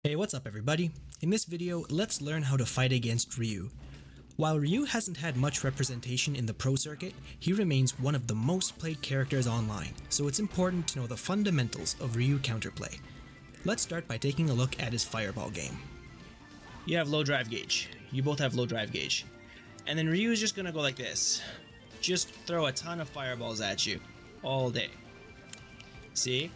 Hey, what's up everybody? In this video, let's learn how to fight against Ryu. While Ryu hasn't had much representation in the pro circuit, he remains one of the most played characters online, so it's important to know the fundamentals of Ryu counterplay. Let's start by taking a look at his fireball game. You have low drive gauge. You both have low drive gauge. And then Ryu is just gonna go like this. Just throw a ton of fireballs at you all day. See?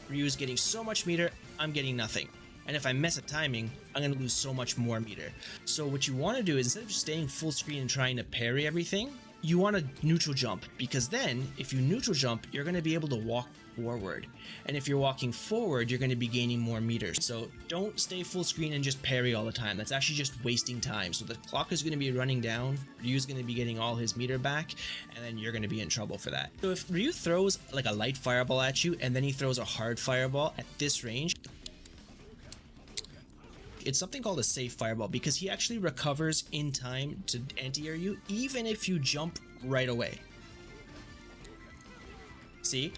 Ryu's getting so much meter, I'm getting nothing. And if I mess up timing, I'm going to lose so much more meter. So what you want to do is, instead of just staying full screen and trying to parry everything, you want to neutral jump, because then if you neutral jump, you're going to be able to walk forward. And if you're walking forward, you're going to be gaining more meters. So don't stay full screen and just parry all the time. That's actually just wasting time. So the clock is going to be running down, Ryu's going to be getting all his meter back, and then you're going to be in trouble for that. So if Ryu throws like a light fireball at you, and then he throws a hard fireball at this range, it's something called a safe fireball, because he actually recovers in time to anti-air you even if you jump right away. See?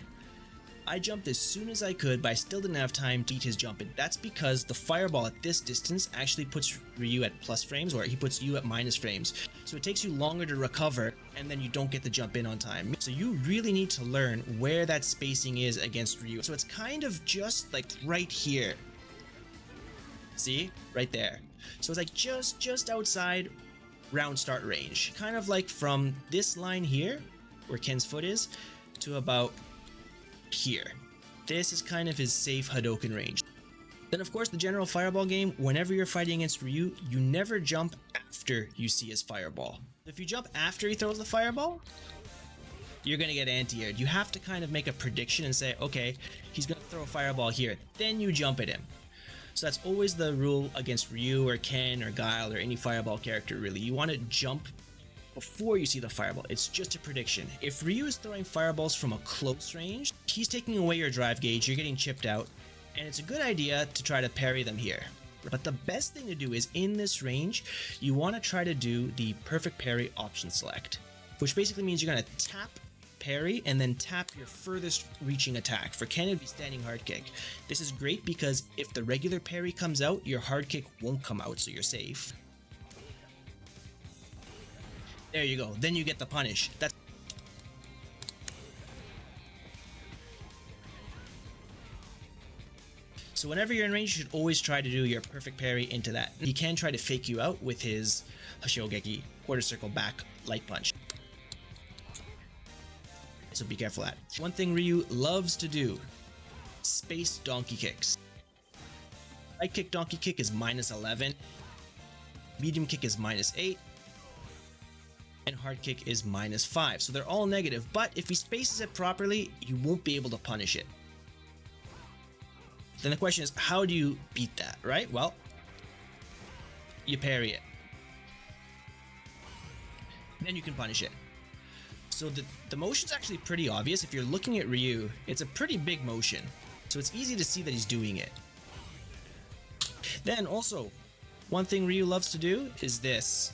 I jumped as soon as I could, but I still didn't have time to eat his jump in. That's because the fireball at this distance actually puts Ryu at plus frames, or he puts you at minus frames. So it takes you longer to recover, and then you don't get the jump in on time. So you really need to learn where that spacing is against Ryu. So it's kind of just like right here. See? Right there. So it's like just outside round start range. Kind of like from this line here, where Ken's foot is, to about here. This is kind of his safe Hadoken range. Then of course the general fireball game, whenever you're fighting against Ryu, you never jump after you see his fireball. If you jump after he throws the fireball, you're gonna get anti-aired. You have to kind of make a prediction and say, okay, he's gonna throw a fireball here. Then you jump at him. So that's always the rule against Ryu or Ken or Guile or any fireball character really. You want to jump before you see the fireball. It's just a prediction. If Ryu is throwing fireballs from a close range, he's taking away your drive gauge, you're getting chipped out, and it's a good idea to try to parry them here. But the best thing to do is, in this range, you want to try to do the perfect parry option select, which basically means you're going to tap parry and then tap your furthest reaching attack. For Ken, it'd be standing hard kick. This is great because if the regular parry comes out, your hard kick won't come out, so you're safe. There you go. Then you get the punish. That's so whenever you're in range, you should always try to do your perfect parry into that. He can try to fake you out with his Hashogeki quarter circle back light punch. So be careful of that. One thing Ryu loves to do, space donkey kicks. Light kick donkey kick is minus 11, medium kick is minus 8, and hard kick is minus 5. So they're all negative, but if he spaces it properly, you won't be able to punish it. Then the question is, how do you beat that, right? Well, you parry it. Then you can punish it. So the motion's actually pretty obvious. If you're looking at Ryu, it's a pretty big motion. So it's easy to see that he's doing it. Then also, one thing Ryu loves to do is this,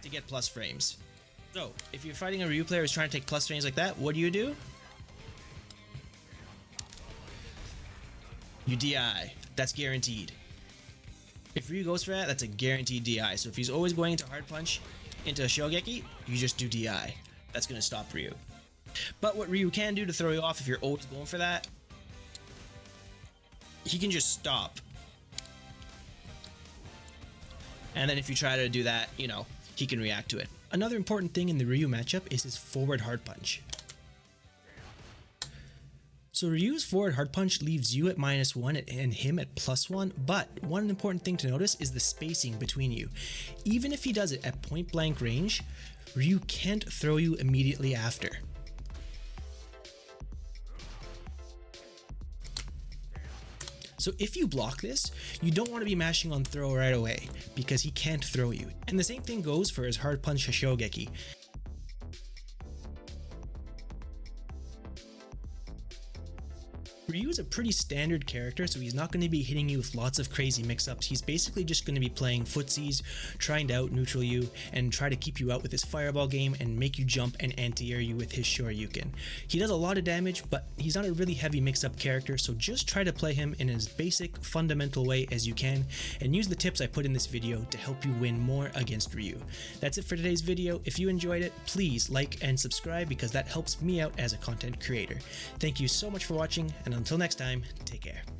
to get plus frames. So if you're fighting a Ryu player who's trying to take plus frames like that, what do? You DI. That's guaranteed. If Ryu goes for that, that's a guaranteed DI. So if he's always going into hard punch, into a Shogeki, you just do DI. That's going to stop Ryu. But what Ryu can do to throw you off if you're always going for that, he can just stop. And then if you try to do that, you know, he can react to it. Another important thing in the Ryu matchup is his forward hard punch. So Ryu's forward hard punch leaves you at -1 and him at +1, but one important thing to notice is the spacing between you. Even if he does it at point blank range, Ryu can't throw you immediately after. So if you block this, you don't want to be mashing on throw right away, because he can't throw you. And the same thing goes for his hard punch Hashogeki. Ryu is a pretty standard character, so he's not going to be hitting you with lots of crazy mix-ups. He's basically just going to be playing footsies, trying to out neutral you, and try to keep you out with his fireball game and make you jump and anti-air you with his Shoryuken. He does a lot of damage, but he's not a really heavy mix-up character, so just try to play him in as basic, fundamental way as you can, and use the tips I put in this video to help you win more against Ryu. That's it for today's video. If you enjoyed it, please like and subscribe because that helps me out as a content creator. Thank you so much for watching, and until next time, take care.